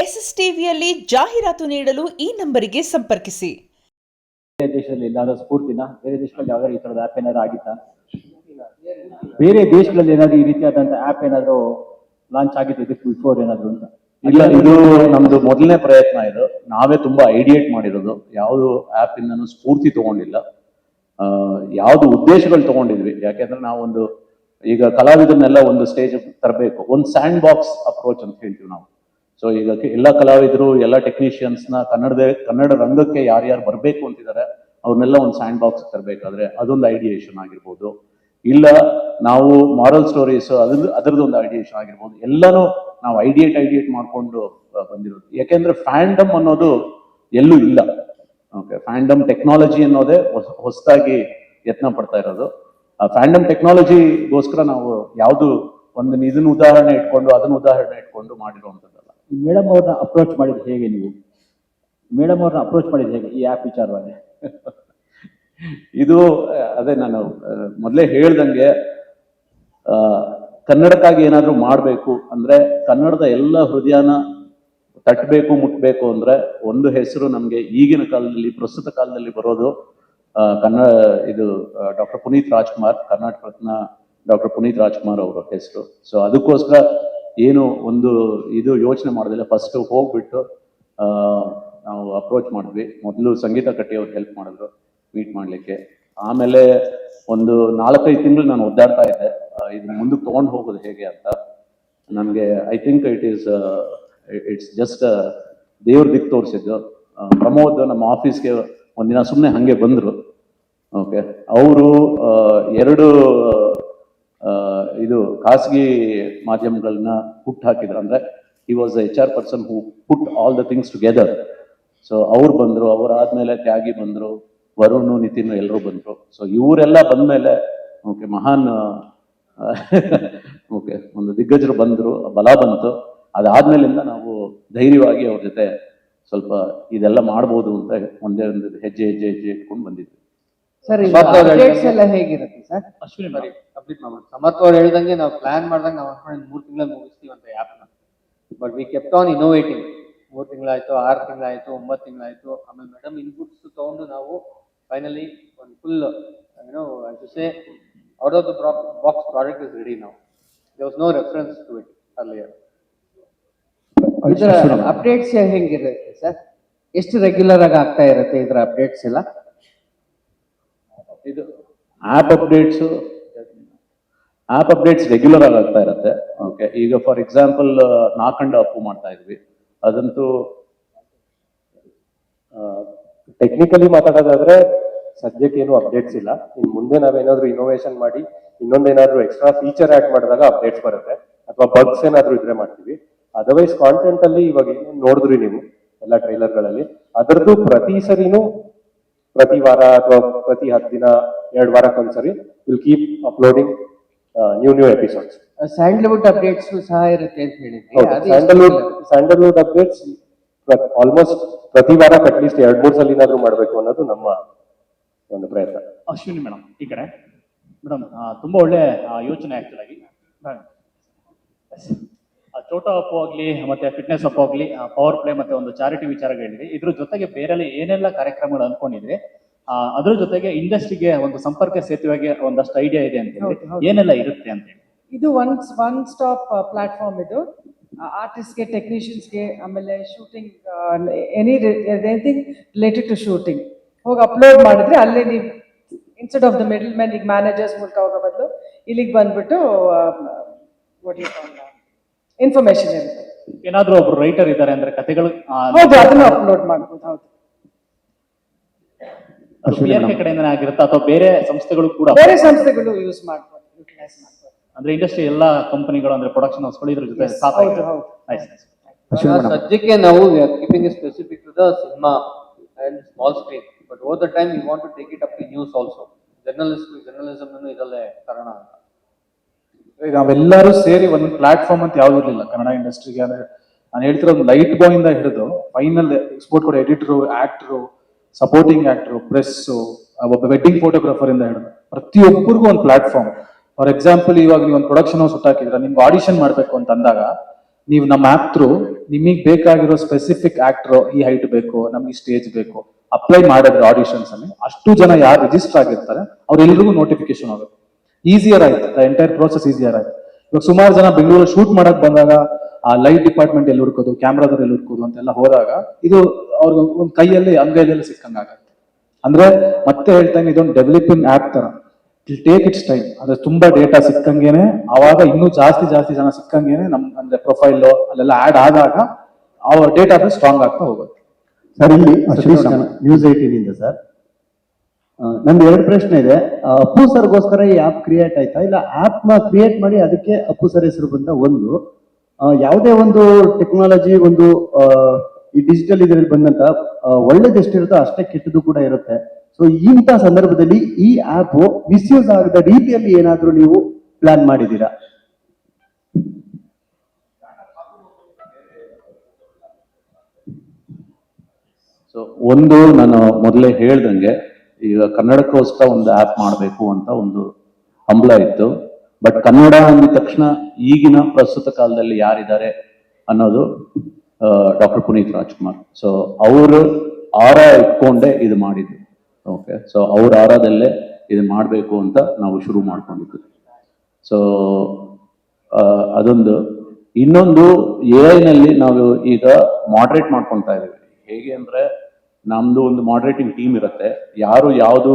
SSTVಯಲ್ಲಿ ಜಾಹೀರಾತು ನೀಡಲು ಈ ನಂಬರಿಗೆ ಸಂಪರ್ಕಿಸಿ. ಬೇರೆ ದೇಶದಲ್ಲಿ ಎಲ್ಲಾದ್ರೂ ಸ್ಫೂರ್ತಿನ ಬೇರೆ ದೇಶಗಳಲ್ಲಿ ಯಾವ್ದಾದ್ರು ಈ ತರದ ಆ್ಯಪ್ ಏನಾದ್ರು ಆಗಿತ್ತಾ? ಬೇರೆ ದೇಶಗಳಲ್ಲಿ ಏನಾದ್ರು ಈ ರೀತಿಯಾದಂತ ಆ್ಯಪ್ ಏನಾದ್ರು ಲಾಂಚ್ ಆಗಿತ್ತು ಇದಕ್ಕೆ ಬಿಫೋರ್ ಏನಾದ್ರು ಅಂತ? ಇಲ್ಲ, ಇದು ನಮ್ದು ಮೊದಲನೇ ಪ್ರಯತ್ನ. ಇದು ನಾವೇ ತುಂಬಾ ಐಡಿಯೇಟ್ ಮಾಡಿರೋದು. ಯಾವುದು ಆ್ಯಪ್ ಇಂದನೂ ಸ್ಫೂರ್ತಿ ತಗೊಂಡಿಲ್ಲ, ಯಾವ್ದು ಉದ್ದೇಶಗಳು ತಗೊಂಡಿದ್ವಿ. ಯಾಕೆಂದ್ರೆ ನಾವೊಂದು ಈಗ ಕಲಾವಿದರನ್ನೆಲ್ಲ ಒಂದು ಸ್ಟೇಜ್ ತರಬೇಕು, ಒಂದು ಸ್ಯಾಂಡ್ ಬಾಕ್ಸ್ ಅಪ್ರೋಚ್ ಅಂತ ಹೇಳ್ತೀವಿ ನಾವು. ಸೊ ಈಗ ಎಲ್ಲ ಕಲಾವಿದರು, ಎಲ್ಲ ಟೆಕ್ನಿಷಿಯನ್ಸ್ನ ಕನ್ನಡ ರಂಗಕ್ಕೆ ಯಾರ್ಯಾರು ಬರಬೇಕು ಅಂತಿದ್ದಾರೆ ಅವ್ರನ್ನೆಲ್ಲ ಒಂದು ಸ್ಯಾಂಡ್ ಬಾಕ್ಸ್ ತರಬೇಕಾದ್ರೆ ಅದೊಂದು ಐಡಿಯೇಷನ್ ಆಗಿರ್ಬೋದು, ಇಲ್ಲ ನಾವು ಮಾರಲ್ ಸ್ಟೋರೀಸ್ ಅದರದ್ದು ಒಂದು ಐಡಿಯೇಷನ್ ಆಗಿರ್ಬೋದು. ಎಲ್ಲನೂ ನಾವು ಐಡಿಯೇಟ್ ಮಾಡ್ಕೊಂಡು ಬಂದಿರೋದು. ಯಾಕೆಂದ್ರೆ ಫ್ಯಾಂಡಮ್ ಅನ್ನೋದು ಎಲ್ಲೂ ಇಲ್ಲ. ಓಕೆ, ಫ್ಯಾಂಡಮ್ ಟೆಕ್ನಾಲಜಿ ಅನ್ನೋದೇ ಹೊಸದಾಗಿ ಯತ್ನ ಪಡ್ತಾ ಇರೋದು. ಆ ಫ್ಯಾಂಡಮ್ ಟೆಕ್ನಾಲಜಿಗೋಸ್ಕರ ನಾವು ಯಾವುದು ಒಂದು ಇದನ್ನ ಉದಾಹರಣೆ ಇಟ್ಕೊಂಡು ಮಾಡಿರುವಂಥದ್ದಲ್ಲ. ಮೇಡಮ್ ಅವ್ರನ್ನ ಅಪ್ರೋಚ್ ಮಾಡಿದ್ ಹೇಗೆ ನೀವು? ಮೇಡಮ್ ಅವ್ರನ್ನ ಅಪ್ರೋಚ್ ಮಾಡಿದ್ ಹೇಗೆ ಈ ಆ್ಯಪ್ ವಿಚಾರವಾಗಿ? ಇದು ಅದೇ ನಾನು ಮೊದಲೇ ಹೇಳ್ದಂಗೆ, ಕನ್ನಡಕ್ಕಾಗಿ ಏನಾದ್ರೂ ಮಾಡಬೇಕು ಅಂದ್ರೆ, ಕನ್ನಡದ ಎಲ್ಲ ಹೃದಯನ ತಟ್ಟಬೇಕು, ಮುಟ್ಬೇಕು ಅಂದ್ರೆ ಒಂದು ಹೆಸರು ನಮ್ಗೆ ಈಗಿನ ಕಾಲದಲ್ಲಿ, ಪ್ರಸ್ತುತ ಕಾಲದಲ್ಲಿ ಬರೋದು ಇದು ಡಾಕ್ಟರ್ ಪುನೀತ್ ರಾಜ್ಕುಮಾರ್, ಕರ್ನಾಟಕ ರತ್ನ ಡಾಕ್ಟರ್ ಪುನೀತ್ ರಾಜ್ಕುಮಾರ್ ಅವರ ಹೆಸರು. ಸೊ ಅದಕ್ಕೋಸ್ಕರ ಏನು ಒಂದು ಇದು ಯೋಚನೆ ಮಾಡೋದಿಲ್ಲ, ಫಸ್ಟ್ ಹೋಗ್ಬಿಟ್ಟು ನಾವು ಅಪ್ರೋಚ್ ಮಾಡಿದ್ವಿ. ಮೊದಲು ಸಂಗೀತ ಕಟ್ಟಿ ಅವ್ರು ಹೆಲ್ಪ್ ಮಾಡಿದ್ರು ಮೀಟ್ ಮಾಡ್ಲಿಕ್ಕೆ. ಆಮೇಲೆ ಒಂದು 4-5 ತಿಂಗಳು ನಾನು ಒದ್ದಾಡ್ತಾ ಇದ್ದೆ ಇದನ್ನ ಮುಂದಕ್ಕೆ ತಗೊಂಡು ಹೋಗೋದು ಹೇಗೆ ಅಂತ. ನನಗೆ ಐ ಥಿಂಕ್ ಇಟ್ಸ್ ಜಸ್ಟ್ ದೇವ್ರ ದಿಕ್ಕು ತೋರಿಸಿದ್ದು. ಪ್ರಮೋದ್ ನಮ್ಮ ಆಫೀಸ್ಗೆ ಒಂದಿನ ಸುಮ್ಮನೆ ಹಾಗೆ ಬಂದರು. ಓಕೆ, ಅವರು 2 ಇದು ಖಾಸಗಿ ಮಾಧ್ಯಮಗಳನ್ನ ಹುಟ್ಟು ಹಾಕಿದ್ರು. ಅಂದ್ರೆ he was HR person who put all the things together. So ಅವ್ರು ಬಂದರು, ಅವರಾದ್ಮೇಲೆ ತ್ಯಾಗಿ ಬಂದರು, ವರುಣ್, ನಿತಿನ್ ಎಲ್ಲರೂ ಬಂದರು. ಸೊ ಇವರೆಲ್ಲ ಬಂದ್ಮೇಲೆ ಓಕೆ ಮಹಾನ್ ಓಕೆ ಒಂದು ದಿಗ್ಗಜರು ಬಂದರು, ಬಲ ಬಂತು. ಅದಾದ್ಮೇಲಿಂದ ನಾವು ಧೈರ್ಯವಾಗಿ ಅವ್ರ ಜೊತೆ ಸ್ವಲ್ಪ ಇದೆಲ್ಲ ಮಾಡ್ಬೋದು ಅಂತ ಒಂದೇ ಒಂದು ಹೆಜ್ಜೆ ಇಟ್ಕೊಂಡು ಬಂದಿದ್ವಿ. ಸರ್, ಎಲ್ಲ ಹೇಗಿರುತ್ತೆ ಸರ್? ಅಶ್ವಿನಿ ಬರೀ ಕಂಪ್ಲೀಟ್ ಮಾಡ್ಬೋದು. ಸಮರ್ಥ ಅವ್ರು ಹೇಳ್ದಂಗೆ ನಾವು ಪ್ಲಾನ್ ಮಾಡ್ದಂಗೆ ನಾವು ಅನ್ಕೊಂಡು 3 ತಿಂಗಳಲ್ಲಿ ಮುಗಿಸ್ತೀವಿ ಅಂತ ಆ್ಯಪ್ನ. But we kept on innovating. 3 ತಿಂಗಳಾಯ್ತು, 6 ತಿಂಗಳಾಯ್ತು, 9 ತಿಂಗಳಾಯ್ತು. ಆಮೇಲೆ ಮೇಡಮ್ ಇನ್ಪುಟ್ಸ್ ತಗೊಂಡು ನಾವು ಫೈನಲಿ ಒಂದು full to say out of the box product is ready now. There was no reference to it earlier. ಇದರ ಅಪ್ಡೇಟ್ಸ್ ಹೆಂಗಿರುತ್ತೆ ಸರ್? ಎಷ್ಟು ರೆಗ್ಯುಲರ್ ಆಗಿ ಆಗ್ತಾ ಇರುತ್ತೆ ಇದರ ಅಪ್ಡೇಟ್ಸ್ ಎಲ್ಲ? ಇದು ಆ್ಯಪ್ ಅಪ್ಡೇಟ್ಸ್ ರೆಗ್ಯುಲರ್ ಆಗಿ ಆಗ್ತಾ ಇರುತ್ತೆ. ಓಕೆ, ಈಗ ಫಾರ್ ಎಕ್ಸಾಂಪಲ್ ನಾಕಂಡ ಅಪ್ಪು ಮಾಡ್ತಾ ಇದ್ವಿ. ಅದಂತೂ ಟೆಕ್ನಿಕಲಿ ಮಾತಾಡೋದಾದ್ರೆ ಸದ್ಯಕ್ಕೆ ಏನು ಅಪ್ಡೇಟ್ಸ್ ಇಲ್ಲ. ಇನ್ನು ಮುಂದೆ ನಾವೇನಾದ್ರೂ ಇನೋವೇಷನ್ ಮಾಡಿ ಇನ್ನೊಂದೇನಾದ್ರೂ ಎಕ್ಸ್ಟ್ರಾ ಫೀಚರ್ ಆಡ್ ಮಾಡಿದಾಗ ಅಪ್ಡೇಟ್ಸ್ ಬರುತ್ತೆ, ಅಥವಾ ಬಗ್ಸ್ ಏನಾದ್ರೂ ಇದ್ರೆ ಮಾಡ್ತೀವಿ. ಅದರ್ವೈಸ್ ಕಾಂಟೆಂಟ್ ಅಲ್ಲಿ ಇವಾಗ ಏನೇನು ನೋಡಿದ್ರಿ ನೀವು ಎಲ್ಲ ಟ್ರೈಲರ್ಗಳಲ್ಲಿ, ಅದರದ್ದು ಪ್ರತಿ ಸರಿನೂ ಪ್ರತಿ ವಾರ ಅಥವಾ ಪ್ರತಿ 10 ದಿನ 2 ವಾರಕ್ಕೊಂದ್ಸರಿ will keep uploading new episodes. Sandalwood updates ಸಹ ಇರುತ್ತೆ ಅಂತ ಹೇಳಿದ್ರಿ. ಸ್ಯಾಂಡಲ್ವುಡ್ ಅಪ್ಡೇಟ್ಸ್ ಆಲ್ಮೋಸ್ಟ್ ಪ್ರತಿ ವಾರ ಅಟ್ಲೀಸ್ಟ್ 2-3 ಸಲಿನಾದ್ರೂ ಮಾಡಬೇಕು ಅನ್ನೋದು ನಮ್ಮ ಒಂದು ಪ್ರಯತ್ನ. ಅಶ್ವಿನಿ ಮೇಡಮ್ ಈ ಕಡೆ. ಮೇಡಮ್ ತುಂಬಾ ಒಳ್ಳೆ ಯೋಚನೆ ಆಕ್ಚುಲ್ ಆಗಿ. ಚೋಟಾ ಅಪ್ಪು ಆಗಲಿ ಮತ್ತೆ ಫಿಟ್ನೆಸ್ ಅಪ್ಪು ಆಗಲಿ, ಪವರ್ ಪ್ಲೇ ಮತ್ತೆ ಒಂದು ಚಾರಿಟಿ ವಿಚಾರಗಳಿದೆ. ಇದ್ರ ಜೊತೆಗೆ ಬೇರೆ ಏನೆಲ್ಲ ಕಾರ್ಯಕ್ರಮಗಳು ಅನ್ಕೊಂಡಿದ್ರೆ ಅದ್ರ ಜೊತೆಗೆ ಇಂಡಸ್ಟ್ರಿಗೆ ಒಂದು ಸಂಪರ್ಕ ಸೇತುವೆಗೆ ಒಂದಷ್ಟು ಐಡಿಯಾ ಇದೆ ಅಂತ ಹೇಳಿ, ಏನೆಲ್ಲ ಇರುತ್ತೆ ಅಂತ ಹೇಳಿ? ಇದು ಒನ್ ಸ್ಟಾಪ್ ಪ್ಲಾಟ್ಫಾರ್ಮ್. ಇದು ಆರ್ಟಿಸ್ಟ್ಗೆ, ಟೆಕ್ನಿಷಿಯನ್ಸ್ಗೆ, ಆಮೇಲೆ shooting, anything related to shooting ಹೋಗಿ ಅಪ್ಲೋಡ್ ಮಾಡಿದ್ರೆ ಅಲ್ಲೇ ನೀವು instead of the middle man, ಈಗ ಮ್ಯಾನೇಜರ್ಸ್ ಮೂಲಕ ಹೋಗೋ ಬದಲು ಇಲ್ಲಿಗೆ ಬಂದ್ಬಿಟ್ಟು ಇನ್ಫಾರ್ಮೇಶನ್ ಇರುತ್ತೆ. ಏನಾದ್ರೂ ಒಬ್ರು ರೈಟರ್ ಇದ್ದಾರೆ ಅಂದ್ರೆ ಕಥೆಗಳು ಹೌದು, ಅದನ್ನು ಅಪ್ಲೋಡ್ ಮಾಡ್ಬೋದು. ಹೌದು, ಕಡೆಯಿಂದ ಆಗಿರುತ್ತೆ ಅಥವಾ ಬೇರೆ ಸಂಸ್ಥೆಗಳು ಕೂಡ, ಬೇರೆ ಸಂಸ್ಥೆಗಳು ಯೂಸ್ ಮಾಡ್ಬೋದು, ಯುಟಿಲೈಸ್ ಮಾಡ್ಬೋದು. ಅಂದ್ರೆ ಇಂಡಸ್ಟ್ರಿ ಎಲ್ಲಾ ಕಂಪನಿಗಳು ಅಂದ್ರೆ ಪ್ರೊಡಕ್ಷನ್ ಹೌಸ್ಗಳು ಇದ್ರ ಜೊತೆ ಸದ್ಯಕ್ಕೆ ನಾವು keeping specific to the cinema and small screen, but over the time we want to take it up to news also. Journalism ಇದರಲ್ಲೇ ಕಾರಣ ಅಂತ ನಾವೆಲ್ಲರೂ ಸೇರಿ ಒಂದು ಪ್ಲಾಟ್ಫಾರ್ಮ್ ಅಂತ ಯಾವ್ದು ಇರಲಿಲ್ಲ ಕನ್ನಡ ಇಂಡಸ್ಟ್ರಿಗೆ. ಅಂದ್ರೆ ನಾನು ಹೇಳ್ತಿರೋದು ಲೈಟ್ ಬಾಯ್ ಇಂದ ಹಿಡಿದು ಫೈನಲ್ ಎಕ್ಸ್ಪೋರ್ಟ್ ಕೂಡ editor, actor, supporting actor, press, ಒಬ್ಬ ವೆಡ್ಡಿಂಗ್ ಫೋಟೋಗ್ರಾಫರ್ ಇಂದ ಹಿಡಿದು ಪ್ರತಿಯೊಬ್ಬರಿಗೂ ಒಂದು ಪ್ಲಾಟ್ಫಾರ್ಮ್. ಫಾರ್ ಎಕ್ಸಾಂಪಲ್, ಇವಾಗ ನೀವು ಒಂದು ಪ್ರೊಡಕ್ಷನ್ ಹೌಸ್ ಹುಟ್ಟಾಕಿದ್ರೆ ನಿಮ್ಗೆ ಆಡಿಷನ್ ಮಾಡಬೇಕು ಅಂತ ಅಂದಾಗ ನೀವು ನಮ್ಮ ಆ್ಯಪ್ ಥ್ರೂ ನಿಮಗೆ ಬೇಕಾಗಿರೋ ಸ್ಪೆಸಿಫಿಕ್ ಆಕ್ಟರ್ ಈ ಹೈಟ್ ಬೇಕು, ನಮ್ಗೆ ಸ್ಟೇಜ್ ಬೇಕು ಅಪ್ಲೈ ಮಾಡಿದ್ರೆ ಆಡಿಷನ್ಸ್ ಅಲ್ಲಿ ಅಷ್ಟು ಜನ ಯಾರು ರಿಜಿಸ್ಟರ್ ಆಗಿರ್ತಾರೆ ಅವ್ರೆಲ್ರಿಗೂ ನೋಟಿಫಿಕೇಶನ್ ಆಗುತ್ತೆ. ಈಸಿಯರ್ ಆಯ್ತು, ದ ಎಂಟೈರ್ ಪ್ರೋಸೆಸ್ ಈಸಿಯರ್ ಆಯ್ತು. ಇವಾಗ ಸುಮಾರು ಜನ ಬೆಂಗಳೂರಲ್ಲಿ ಶೂಟ್ ಮಾಡಕ್ ಬಂದಾಗ ಆ ಲೈಟ್ ಡಿಪಾರ್ಟ್ಮೆಂಟ್ ಎಲ್ಲಿ ಹುಡ್ಕೋದು, ಕ್ಯಾಮ್ರಾದವ್ರು ಎಲ್ಲಿ ಹುಡ್ಕೋದು ಅಂತೆಲ್ಲ ಹೋದಾಗ ಇದು ಅವ್ರಿಗೆ ಒಂದು ಕೈಯಲ್ಲಿ ಅಂಗೈಯಲ್ಲಿ ಸಿಕ್ಕಂಗಾಗತ್ತೆ. ಅಂದ್ರೆ ಮತ್ತೆ ಹೇಳ್ತಾನೆ, ಇದೊಂದು ಡೆವಲಪಿಂಗ್ ಆ್ಯಪ್ ತರ, ಇಟ್ ಟೇಕ್ ಇಟ್ಸ್ ಟೈಮ್. ಅಂದ್ರೆ ತುಂಬಾ ಡೇಟಾ ಸಿಕ್ಕಂಗೇನೆ ಅವಾಗ ಇನ್ನೂ ಜಾಸ್ತಿ ಜನ ಸಿಕ್ಕಂಗೇನೆ ನಮ್ ಅಂದ್ರೆ ಪ್ರೊಫೈಲ್ ಅಲ್ಲೆಲ್ಲ ಆಡ್ ಆದಾಗ ಅವ್ರ ಡೇಟಾ ಸ್ಟ್ರಾಂಗ್ ಆಗ್ತಾ ಹೋಗುತ್ತೆ. ಸರ್ ಇಲ್ಲಿ ನ್ಯೂಸ್ 18 ಇಂದ ಸರ್, ನಂದು 2 ಪ್ರಶ್ನೆ ಇದೆ. ಅಪ್ಪು ಸರ್ಗೋಸ್ಕರ ಈ ಆಪ್ ಕ್ರಿಯೇಟ್ ಆಯ್ತಾ, ಇಲ್ಲ ಆಪ್ ಕ್ರಿಯೇಟ್ ಮಾಡಿ ಅದಕ್ಕೆ ಅಪ್ಪು ಸರ್ ಹೆಸರು ಬಂದ? ಒಂದು ಯಾವುದೇ ಒಂದು ಟೆಕ್ನಾಲಜಿ ಒಂದು ಈ ಡಿಜಿಟಲ್ ಇದರಲ್ಲಿ ಬಂದಂತ ಒಳ್ಳೇದು ಎಷ್ಟಿರುತ್ತೋ ಅಷ್ಟೇ ಕೆಟ್ಟದ್ದು ಕೂಡ ಇರುತ್ತೆ. ಸೊ ಇಂಥ ಸಂದರ್ಭದಲ್ಲಿ ಈ ಆಪ್ ಮಿಸ್ಯೂಸ್ ಆಗದ ರೀತಿಯಲ್ಲಿ ಏನಾದ್ರೂ ನೀವು ಪ್ಲಾನ್ ಮಾಡಿದ್ದೀರಾ? ಸೊ ಒಂದು, ನಾನು ಮೊದಲೇ ಹೇಳ್ದಂಗೆ ಈಗ ಕನ್ನಡಕ್ಕೋಸ್ಕರ ಒಂದು ಆ್ಯಪ್ ಮಾಡಬೇಕು ಅಂತ ಒಂದು ಹಂಬಲ ಇತ್ತು. ಬಟ್ ಕನ್ನಡ ಅಂದ ತಕ್ಷಣ ಈಗಿನ ಪ್ರಸ್ತುತ ಕಾಲದಲ್ಲಿ ಯಾರಿದ್ದಾರೆ ಅನ್ನೋದು ಡಾಕ್ಟರ್ ಪುನೀತ್ ರಾಜ್ಕುಮಾರ್. ಸೊ ಅವರು ಆರ ಇಟ್ಕೊಂಡೇ ಇದು ಮಾಡಿದ್ದು. ಓಕೆ, ಸೊ ಅವ್ರ ಆರದಲ್ಲೇ ಇದು ಮಾಡಬೇಕು ಅಂತ ನಾವು ಶುರು ಮಾಡ್ಕೊಂಡಿದ್ದು. ಸೊ ಅದೊಂದು. ಇನ್ನೊಂದು, AI ನಾವು ಈಗ ಮಾಡರೇಟ್ ಮಾಡ್ಕೊತಾ ಇದ್ದೀವಿ. ಹೇಗೆ ಅಂದ್ರೆ ನಮ್ದು ಒಂದು ಮಾಡರೇಟಿಂಗ್ ಟೀಮ್ ಇರುತ್ತೆ, ಯಾರು ಯಾವುದು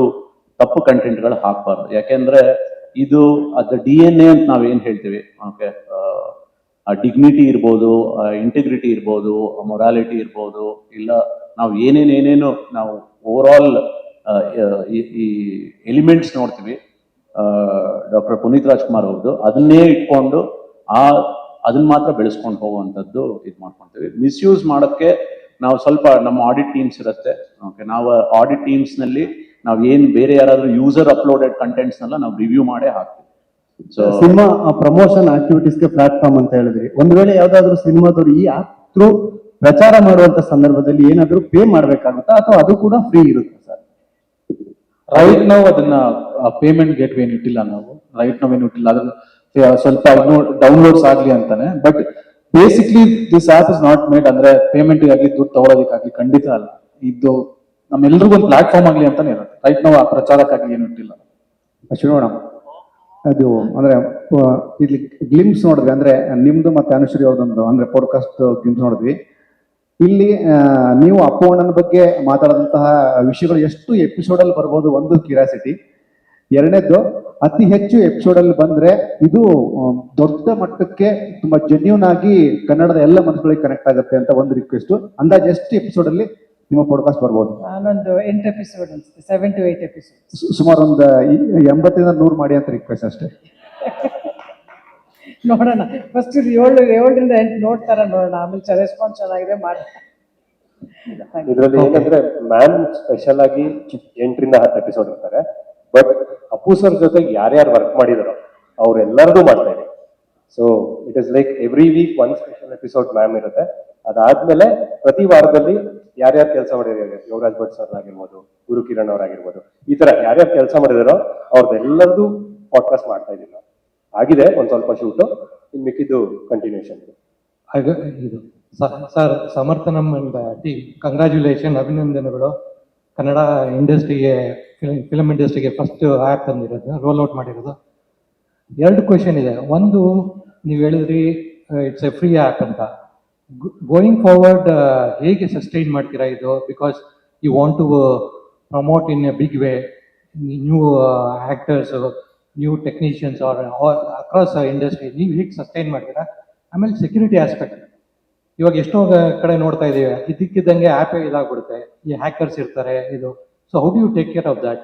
ತಪ್ಪು ಕಂಟೆಂಟ್ಗಳು ಹಾಕ್ಬಾರ್ದು. ಯಾಕೆಂದ್ರೆ ಇದು ಅದ DNA ಅಂತ ನಾವೇನ್ ಹೇಳ್ತೀವಿ. ಓಕೆ, ಡಿಗ್ನಿಟಿ ಇರ್ಬೋದು, ಇಂಟಿಗ್ರಿಟಿ ಇರ್ಬೋದು, ಮೊರಾಲಿಟಿ ಇರ್ಬೋದು, ಇಲ್ಲ ನಾವು ಏನೇನು ನಾವು ಓವರ್ ಆಲ್ ಈ ಎಲಿಮೆಂಟ್ಸ್ ನೋಡ್ತೀವಿ ಡಾಕ್ಟರ್ ಪುನೀತ್ ರಾಜ್ಕುಮಾರ್ ಅವ್ರದ್ದು, ಅದನ್ನೇ ಇಟ್ಕೊಂಡು ಅದನ್ನ ಮಾತ್ರ ಬೆಳೆಸ್ಕೊಂಡು ಹೋಗುವಂಥದ್ದು ಇದು ಮಾಡ್ಕೊಳ್ತೀವಿ. ಮಿಸ್ಯೂಸ್ ಮಾಡೋಕ್ಕೆ ನಾವು ಸ್ವಲ್ಪ ನಮ್ಮ ಆಡಿಟ್ ಟೀಮ್ಸ್ ಇರುತ್ತೆ. ಓಕೆ, ನಾವು ಆಡಿಟ್ ಟೀಮ್ಸ್ನಲ್ಲಿ ನಾವು ಏನು ಬೇರೆ ಯಾರಾದರೂ ಯೂಸರ್ ಅಪ್ಲೋಡೆಡ್ ಕಂಟೆಂಟ್ಸ್ನೆಲ್ಲ ನಾವು ರಿವ್ಯೂ ಮಾಡೇ ಹಾಕ್ತೀವಿ. ಸೊ ಸಿನಿಮಾ ಪ್ರಮೋಷನ್ ಆಕ್ಟಿವಿಟೀಸ್ಗೆ ಪ್ಲಾಟ್ಫಾರ್ಮ್ ಅಂತ ಹೇಳಿದ್ರಿ. ಒಂದು ವೇಳೆ ಯಾವ್ದಾದ್ರು ಸಿನಿಮಾದವರು ಈ ಆಪ್ ಥ್ರೂ ಪ್ರಚಾರ ಮಾಡುವಂತ ಸಂದರ್ಭದಲ್ಲಿ ಏನಾದ್ರು ಪೇ ಮಾಡ್ಬೇಕಾಗುತ್ತಾ, ಅಥವಾ ಅದು ಕೂಡ ಫ್ರೀ ಇರುತ್ತೆ ಸರ್? ರೈಟ್ ನಾವು ಅದನ್ನ ಪೇಮೆಂಟ್ ಗೇಟ್ ವೇನ್ ಇಟ್ಟಿಲ್ಲ, ನಾವು ರೈಟ್ ನಾವು ಏನು ಇಟ್ಟಿಲ್ಲ. ಅದನ್ನ ಸ್ವಲ್ಪ ಇನ್ನೂ ಡೌನ್ಲೋಡ್ಸ್ ಆಗ್ಲಿ ಅಂತಾನೆ. But basically this app is not made ಅಂದ್ರೆ ಪೇಮೆಂಟ್ ಆಗಲಿ ದುಡ್ಡು ತಗೊಳೋದಕ್ಕಾಗ್ಲಿ ಖಂಡಿತ ಅಲ್ಲ. ಇದು ನಮ್ಮೆಲ್ರಿಗೂ ಒಂದು ಪ್ಲಾಟ್ಫಾರ್ಮ್ ಆಗ್ಲಿ ಅಂತಾನೆ ಇರುತ್ತೆ. ರೈಟ್ ನಾವು ಆ ಪ್ರಚಾರಕ್ಕಾಗಿ ಏನು ಇಟ್ಟಿಲ್ಲ. ನೋಡೋಣ, ಅದು ಅಂದ್ರೆ ಇಲ್ಲಿ ಗ್ಲಿಮ್ಸ್ ನೋಡಿದ್ವಿ, ಅಂದ್ರೆ ನಿಮ್ದು ಮತ್ತೆ ಅನುಶ್ರೀ ಅವ್ರದೊಂದು ಅಂದ್ರೆ ಪಾಡ್ಕಾಸ್ಟ್ ಗ್ಲಿಮ್ಸ್ ನೋಡಿದ್ವಿ. ಇಲ್ಲಿ ನೀವು ಅಪ್ಪು ಅಣ್ಣನ ಬಗ್ಗೆ ಮಾತಾಡಿದಂತಹ ವಿಷಯಗಳು ಎಷ್ಟು ಎಪಿಸೋಡ್ ಅಲ್ಲಿ ಬರ್ಬೋದು, ಒಂದು ಕ್ಯೂರಿಯಾಸಿಟಿ. ಎರಡನೇದ್ದು, ಅತಿ ಹೆಚ್ಚು ಎಪಿಸೋಡ್ ಅಲ್ಲಿ ಬಂದ್ರೆ ಇದು ದೊಡ್ಡ ಮಟ್ಟಕ್ಕೆ ತುಂಬಾ ಜೆನ್ಯೂನ್ ಆಗಿ ಕನ್ನಡದ ಎಲ್ಲ ಮನಸ್ಸುಗಳಿಗೆ ಕನೆಕ್ಟ್ ಆಗುತ್ತೆ ಅಂತ ಒಂದು ರಿಕ್ವೆಸ್ಟ್. ಅಂದಾಜು ಎಷ್ಟು ಎಪಿಸೋಡ್ ಅಲ್ಲಿ ನಿಮ್ಮ ಪಾಡ್ಕಾಸ್ಟ್ ಬರ್ಬೋದು? ನಾನೊಂದು 8 ಎಪಿಸೋಡ್, 7 to 8 ಎಪಿಸೋಡ್, ಸುಮಾರು ಒಂದು 80-100 ಮಾಡಿ ಅಂತ ರಿಕ್ವೆಸ್ಟ್ ಅಷ್ಟೇ. ನೋಡೋಣ. ಫಸ್ಟ್ 7ರಿಂದ 8 ನೋಡ್ತಾರ, ನೋಡೋಣ. ಆಮೇಲೆ ರೆಸ್ಪಾನ್ಸ್ ಚೆನ್ನಾಗಿದೆ ಮಾಡಿ. ಇದರಲ್ಲಿ ಏನಂದ್ರೆ ಮ್ಯಾನ್ ಸ್ಪೆಷಲ್ ಆಗಿ 8ರಿಂದ 10 ಎಪಿಸೋಡ್ ಇರ್ತಾರೆ. ಬಟ್ ಅಪ್ಪು ಸರ್ ಜೊತೆಗೆ ಯಾರ್ಯಾರು ವರ್ಕ್ ಮಾಡಿದಾರೋ ಅವ್ರೆಲ್ಲರದು ಮಾಡ್ತಾ ಇದೆ. So it is like every week 1 special episode ma'am ಇರುತ್ತೆ. ಅದಾದ್ಮೇಲೆ ಪ್ರತಿ ವಾರದಲ್ಲಿ ಯಾರ್ಯಾರು ಕೆಲಸ ಮಾಡಿದ್ದಾರೆ, ಯೋಗರಾಜ್ ಭಟ್ ಸರ್ ಆಗಿರ್ಬೋದು, ಗುರು ಕಿರಣ್ ಅವರಾಗಿರ್ಬೋದು, ಈ ತರ ಯಾರ್ಯಾರು ಕೆಲಸ ಮಾಡಿದಾರೋ ಅವ್ರದ್ದೆಲ್ಲರದು ಪಾಡ್ಕಾಸ್ಟ್ ಮಾಡ್ತಾ ಇದೀವಿ ನಾವು. ಆಗಿದೆ ಒಂದ್ ಸ್ವಲ್ಪ ಶೂಟು, ಇನ್ ಮಿಕ್ಕಿದ್ದು ಕಂಟಿನ್ಯೂಷನ್ ಇದೆ. ಇದು sir, Samarthanam and team congratulation, ಅಭಿನಂದನೆಗಳು. ಕನ್ನಡ ಇಂಡಸ್ಟ್ರಿಗೆ, ಫಿಲಮ್ ಇಂಡಸ್ಟ್ರಿಗೆ ಫಸ್ಟ್ ಆ್ಯಪ್ ತಂದಿರೋದು, ರೋಲ್ ಔಟ್ ಮಾಡಿರೋದು. 2 ಕ್ವೆಶನ್ ಇದೆ. ಒಂದು, ನೀವು ಹೇಳಿದ್ರಿ ಇಟ್ಸ್ ಎ ಫ್ರೀ ಆ್ಯಪ್ ಅಂತ. ಗೋಯಿಂಗ್ ಫಾರ್ವರ್ಡ್ ಹೇಗೆ ಸಸ್ಟೈನ್ ಮಾಡ್ತೀರಾ ಇದು? Because you want to promote in a big way new actors, new technicians are across industry. ನೀವು ಹೇಗೆ ಸಸ್ಟೈನ್ ಮಾಡ್ತೀರಾ? ಆಮೇಲೆ ಸೆಕ್ಯೂರಿಟಿ ಆಸ್ಪೆಕ್ಟ್, ಇವಾಗ ಎಷ್ಟೋ ಕಡೆ ನೋಡ್ತಾ ಇದ್ದೀವಿ, ಇದಕ್ಕಿದ್ದಂಗೆ ಆ್ಯಪೇ ಇದಾಗ್ಬಿಡುತ್ತೆ, ಈ ಹ್ಯಾಕರ್ಸ್ ಇರ್ತಾರೆ ಇದು. So how do you take care of that?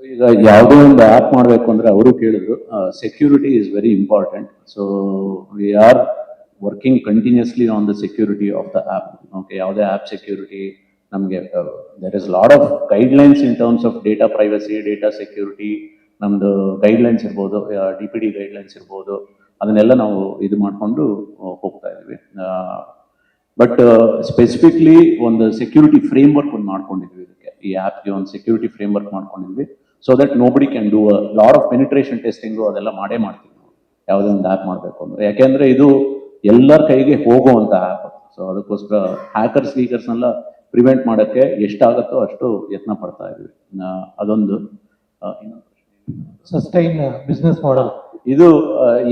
ಈಗ ಯಾವುದೇ ಒಂದು ಆ್ಯಪ್ ಮಾಡಬೇಕು ಅಂದ್ರೆ ಅವರು ಕೇಳಿದ್ರು, security is very important. So we are working continuously on the security of the app. Okay, ಯಾವುದೇ ಆ್ಯಪ್ ಸೆಕ್ಯೂರಿಟಿ ನಮಗೆ there is lot of guidelines in terms of data privacy, data security. ನಮ್ದು guidelines ಇರ್ಬೋದು, DPD guidelines ಇರ್ಬೋದು, ಅದನ್ನೆಲ್ಲ ನಾವು ಇದು ಮಾಡಿಕೊಂಡು ಹೋಗ್ತಾ ಇದ್ದೀವಿ. ಬಟ್ ಸ್ಪೆಸಿಫಿಕ್ಲಿ ಒಂದು ಸೆಕ್ಯೂರಿಟಿ ಫ್ರೇಮ್ವರ್ಕ್ ಒಂದು ಮಾಡ್ಕೊಂಡಿದ್ವಿ ಇದಕ್ಕೆ, ಈ ಆ್ಯಪ್ಗೆ ಒಂದು ಸೆಕ್ಯೂರಿಟಿ ಫ್ರೇಮ್ವರ್ಕ್ ಮಾಡ್ಕೊಂಡಿದ್ವಿ. So that nobody can do a lot of penetration testing ಅದೆಲ್ಲ ಮಾಡೇ ಮಾಡ್ತೀವಿ ನಾವು. ಯಾವುದೊಂದು ಆ್ಯಪ್ ಮಾಡಬೇಕು ಅಂದರೆ, ಯಾಕೆಂದರೆ ಇದು ಎಲ್ಲರ ಕೈಗೆ ಹೋಗುವಂಥ ಆ್ಯಪ್. ಸೊ ಅದಕ್ಕೋಸ್ಕರ ಹ್ಯಾಕರ್ಸ್ನೆಲ್ಲ ಪ್ರಿವೆಂಟ್ ಮಾಡೋಕ್ಕೆ ಎಷ್ಟಾಗುತ್ತೋ ಅಷ್ಟು ಯತ್ನ ಪಡ್ತಾ ಇದ್ವಿ. ಅದೊಂದು ಸಸ್ಟೈನ್ ಬಿಸ್ನೆಸ್ ಮಾಡೆಲ್. ಇದು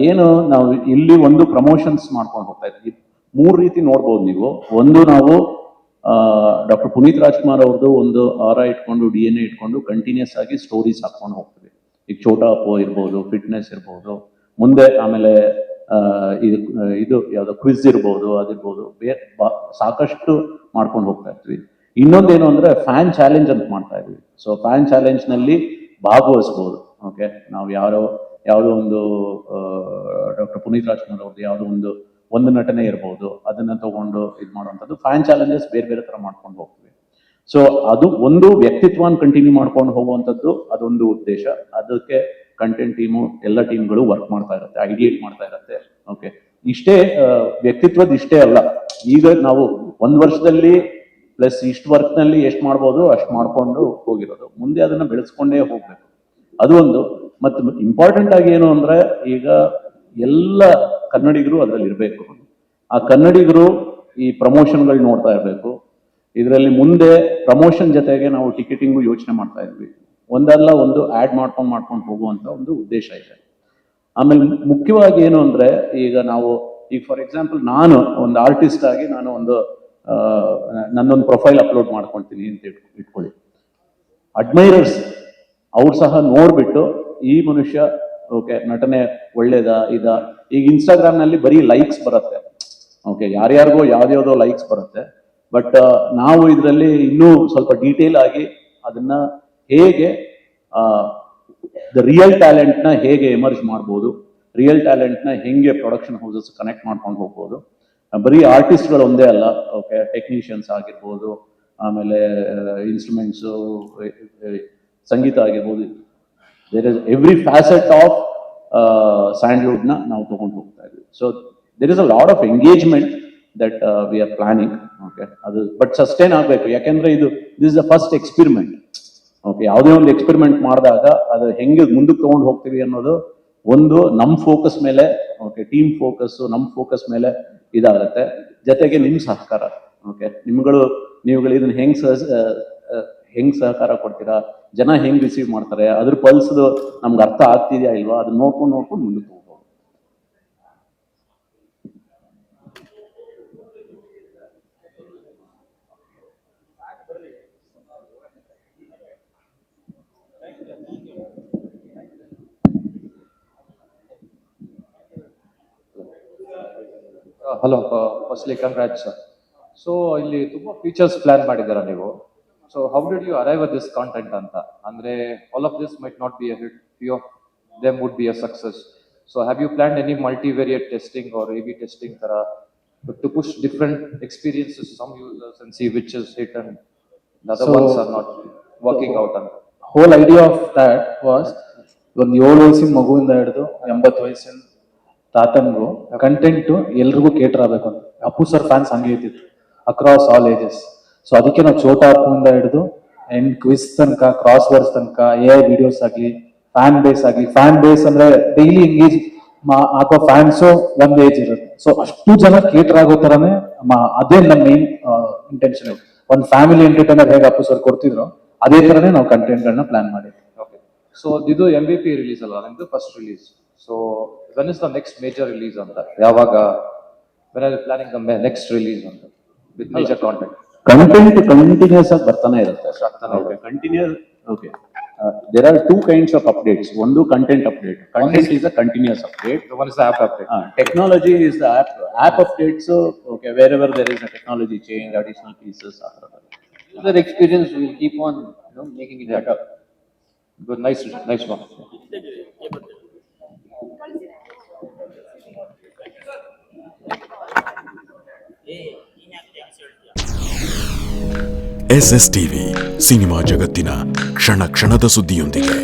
ಏನು ನಾವು ಇಲ್ಲಿ ಒಂದು ಪ್ರಮೋಷನ್ಸ್ ಮಾಡ್ಕೊಂಡು ಹೋಗ್ತಾ ಇದ್ವಿ. 3 ರೀತಿ ನೋಡ್ಬೋದು ನೀವು. ಒಂದು ನಾವು ಡಾಕ್ಟರ್ ಪುನೀತ್ ರಾಜ್ಕುಮಾರ್ ಅವ್ರದ್ದು ಒಂದು ಇಟ್ಕೊಂಡು DNA ಇಟ್ಕೊಂಡು ಕಂಟಿನ್ಯೂಸ್ ಆಗಿ ಸ್ಟೋರೀಸ್ ಹಾಕೊಂಡು ಹೋಗ್ತೀವಿ. ಈಗ ಛೋಟಾ ಅಪ್ಪು ಇರ್ಬೋದು, ಫಿಟ್ನೆಸ್ ಇರ್ಬೋದು, ಮುಂದೆ ಆಮೇಲೆ ಇದು ಯಾವ್ದೋ ಕ್ವಿಜ್ ಇರ್ಬೋದು, ಅದಿರ್ಬೋದು, ಸಾಕಷ್ಟು ಮಾಡ್ಕೊಂಡು ಹೋಗ್ತಾ ಇರ್ತೀವಿ. ಇನ್ನೊಂದೇನು ಅಂದ್ರೆ ಫ್ಯಾನ್ ಚಾಲೆಂಜ್ ಅಂತ ಮಾಡ್ತಾ ಇದ್ವಿ. ಸೊ ಫ್ಯಾನ್ ಚಾಲೆಂಜ್ ನಲ್ಲಿ ಭಾಗವಹಿಸ್ಬೋದು. ಓಕೆ, ನಾವು ಯಾವುದೋ ಒಂದು ಡಾಕ್ಟರ್ ಪುನೀತ್ ರಾಜ್ಕುಮಾರ್ ಅವ್ರದ್ದು ಒಂದು ನಟನೆ ಇರ್ಬೋದು, ಅದನ್ನ ತಗೊಂಡು ಇದು ಮಾಡುವಂಥದ್ದು ಫ್ಯಾನ್ ಚಾಲೆಂಜಸ್ ಬೇರೆ ಥರ ಮಾಡ್ಕೊಂಡು ಹೋಗ್ತೀವಿ. ಸೊ ಅದು ಒಂದು ವ್ಯಕ್ತಿತ್ವನ ಕಂಟಿನ್ಯೂ ಮಾಡ್ಕೊಂಡು ಹೋಗುವಂಥದ್ದು, ಅದೊಂದು ಉದ್ದೇಶ. ಅದಕ್ಕೆ ಕಂಟೆಂಟ್ ಟೀಮು ಎಲ್ಲ ಟೀಮ್ಗಳು ವರ್ಕ್ ಮಾಡ್ತಾ ಇರುತ್ತೆ, ಐಡಿಯೇಟ್ ಮಾಡ್ತಾ ಇರುತ್ತೆ. ಓಕೆ, ಇಷ್ಟೇ ವ್ಯಕ್ತಿತ್ವದ ಇಷ್ಟೇ ಅಲ್ಲ. ಈಗ ನಾವು 1 ವರ್ಷದಲ್ಲಿ ಪ್ಲಸ್ ಇಷ್ಟು ವರ್ಕ್ನಲ್ಲಿ ಎಷ್ಟು ಮಾಡ್ಬೋದು ಅಷ್ಟು ಮಾಡ್ಕೊಂಡು ಹೋಗಿರೋದು, ಮುಂದೆ ಅದನ್ನ ಬೆಳೆಸ್ಕೊಂಡೇ ಹೋಗ್ಬೇಕು. ಅದು ಒಂದು. ಮತ್ತು ಇಂಪಾರ್ಟೆಂಟ್ ಆಗಿ ಏನು ಅಂದ್ರೆ, ಈಗ ಎಲ್ಲ ಕನ್ನಡಿಗರು ಅದರಲ್ಲಿ ಇರಬೇಕು. ಆ ಕನ್ನಡಿಗರು ಈ ಪ್ರಮೋಷನ್ಗಳು ನೋಡ್ತಾ ಇರಬೇಕು. ಇದರಲ್ಲಿ ಮುಂದೆ ಪ್ರಮೋಷನ್ ಜೊತೆಗೆ ನಾವು ಟಿಕೆಟಿಂಗು ಯೋಚನೆ ಮಾಡ್ತಾ ಇದ್ವಿ. ಒಂದಲ್ಲ ಒಂದು ಆ್ಯಡ್ ಮಾಡ್ಕೊಂಡು ಹೋಗುವಂತ ಒಂದು ಉದ್ದೇಶ ಇದೆ. ಆಮೇಲೆ ಮುಖ್ಯವಾಗಿ ಏನು ಅಂದ್ರೆ, ಈಗ ಫಾರ್ ಎಕ್ಸಾಂಪಲ್ ನಾನು ಒಂದು ಆರ್ಟಿಸ್ಟ್ ಆಗಿ ನನ್ನೊಂದು ಪ್ರೊಫೈಲ್ ಅಪ್ಲೋಡ್ ಮಾಡ್ಕೊಳ್ತೀನಿ ಅಂತ ಇಟ್ಕೊಳ್ಳಿ. ಅಡ್ಮೈರರ್ಸ್ ಅವ್ರು ಸಹ ನೋಡ್ಬಿಟ್ಟು ಈ ಮನುಷ್ಯ ಓಕೆ ನಟನೆ ಒಳ್ಳೇದಾ ಈಗ ಇನ್ಸ್ಟಾಗ್ರಾಮ್ ನಲ್ಲಿ ಬರೀ ಲೈಕ್ಸ್ ಬರುತ್ತೆ. ಓಕೆ, ಯಾರ್ಯಾರಿಗೋ ಯಾವ್ದ್ಯಾವ್ದೋ ಲೈಕ್ಸ್ ಬರುತ್ತೆ. ಬಟ್ ನಾವು ಇದರಲ್ಲಿ ಇನ್ನೂ ಸ್ವಲ್ಪ ಡೀಟೇಲ್ ಆಗಿ ಅದನ್ನ ಹೇಗೆ ರಿಯಲ್ ಟ್ಯಾಲೆಂಟ್ನ ಹೇಗೆ ಎಮರ್ಜ್ ಮಾಡ್ಬೋದು, ರಿಯಲ್ ಟ್ಯಾಲೆಂಟ್ನ ಹೆಂಗೆ ಪ್ರೊಡಕ್ಷನ್ ಹೌಸಸ್ ಕನೆಕ್ಟ್ ಮಾಡ್ಕೊಂಡು ಹೋಗ್ಬೋದು. ಬರೀ ಆರ್ಟಿಸ್ಟ್ಗಳು ಒಂದೇ ಅಲ್ಲ, ಓಕೆ, ಟೆಕ್ನಿಷಿಯನ್ಸ್ ಆಗಿರ್ಬೋದು, ಆಮೇಲೆ ಇನ್ಸ್ಟ್ರೂಮೆಂಟ್ಸು, ಸಂಗೀತ ಆಗಿರ್ಬೋದು. There is every facet of ಸ್ಯಾಂಡ್ಲ್ವುಡ್ನ ನಾವು ತಗೊಂಡು ಹೋಗ್ತಾ ಇದ್ವಿ. So there is a lot of engagement that we are planning. Okay, ಅದು ಬಟ್ ಸಸ್ಟೈನ್ ಆಗಬೇಕು. ಯಾಕೆಂದ್ರೆ this is the first experiment. Okay, ಯಾವುದೇ ಒಂದು ಎಕ್ಸ್ಪೆರಿಮೆಂಟ್ ಮಾಡಿದಾಗ ಅದು ಹೆಂಗೆ ಮುಂದಕ್ಕೆ ತಗೊಂಡು ಹೋಗ್ತೀವಿ ಅನ್ನೋದು ಒಂದು ನಮ್ಮ ಫೋಕಸ್ ಮೇಲೆ, ಓಕೆ, ಟೀಮ್ ಫೋಕಸ್, ನಮ್ಮ ಫೋಕಸ್ ಮೇಲೆ ಇದಾಗುತ್ತೆ. ಜೊತೆಗೆ ನಿಮ್ಮ ಸಹಕಾರ. ಓಕೆ, ನೀವುಗಳು ಇದನ್ನ ಹೆಂಗ್ ಸಹಕಾರ ಕೊಡ್ತೀರಾ, ಜನ ಹೆಂಗ್ ರಿಸೀವ್ ಮಾಡ್ತಾರೆ, ಅದ್ರ ಪಲ್ಸ್ದು ನಮ್ಗೆ ಅರ್ಥ ಆಗ್ತಿದ್ಯಾ ಇಲ್ವಾ, ಅದನ್ನ ನೋಡ್ಕೊಂಡು ಮುಂದಕ್ಕೆ ಹೋಗ್ಬೋದು. Hello, firstly congrats sir. So ಇಲ್ಲಿ ತುಂಬಾ ಫೀಚರ್ಸ್ ಪ್ಲಾನ್ ಮಾಡಿದ್ದೀರಾ ನೀವು. So how did you arrive at this content ಅಂತ? ಅಂದ್ರೆ all of this might not be a hit, few of them would be a success. So have you planned any multivariate testing or A/B testing ತರ to push different experiences, some users, and see which is hit and the other ones are not working out? And hole idea of that was, ಒಂದು 7 ವಯಸ್ಸಿನ ಮಗುವಿಂದ ಹಿಡಿದು 80 ವಯಸ್ಸಿನ ತಾತನ್ಗೂ content ಎಲ್ರಿಗೂ cater ಆಗಬೇಕು ಅಂತ. Appu sir fans ಹಂಗೆ ಇದ್ದಿತ್ತು ಅಕ್ರಾಸ್ ಆಲ್ ಏಜಸ್. ಸೊ ಅದಕ್ಕೆ ನಾವು ಛೋಟಾ ಅಪ್ಪುವಿಂದ ಹಿಡಿದು ಕ್ವಿಜ್ ತನಕ, ಕ್ರಾಸ್ ವರ್ಡ್ಸ್ ತನಕ, AI ವಿಡಿಯೋಸ್ ಆಗಲಿ, ಫ್ಯಾನ್ ಬೇಸ್ ಅಂದ್ರೆ ಡೈಲಿ ಎಂಗೇಜ್ ಆಗೋ ಫ್ಯಾನ್ಸು ಒಂದ್ ಏಜ್ ಇರುತ್ತೆ. ಸೊ ಅಷ್ಟು ಜನ ಕೇಟರ್ ಆಗೋ ತರನೇ ಅದೇ ನಮ್ಮ ಮೇನ್ ಇಂಟೆನ್ಷನ್. ಒಂದು ಫ್ಯಾಮಿಲಿ ಎಂಟರ್ಟೈನರ್ ಹೇಗೆ ಅಪ್ಪು ಸರ್ ಕೊಡ್ತಿದ್ರು, ಅದೇ ತರನೇ ನಾವು ಕಂಟೆಂಟ್ ಗಳನ್ನ ಪ್ಲಾನ್ ಮಾಡಿದ್ವಿ. okay, so ಇದು MVP ರಿಲೀಸ್ ಅಲ್ವಾ ನಿಮ್ದು, first release. So when is the next major release ಅಂತ? ಯಾವಾಗ, when are you planning the next release ಅಂತ with major content? Content continuous ಆಗಿ ಬರ್ತಾನೆ ಇರುತ್ತೆ. Continuous. Okay, there are 2 kinds of updates. ಒಂದು content update. Content is a continuous update. The one is the app update. Technology is the app updates. Okay, wherever there is a technology change, additional pieces. User experience, we will keep on making it better. Good, nice one. SSTV cinema ಜಗತ್ತಿನ ಕ್ಷಣ ಕ್ಷಣದ ಸುದ್ದಿಯೊಂದಿಗೆ.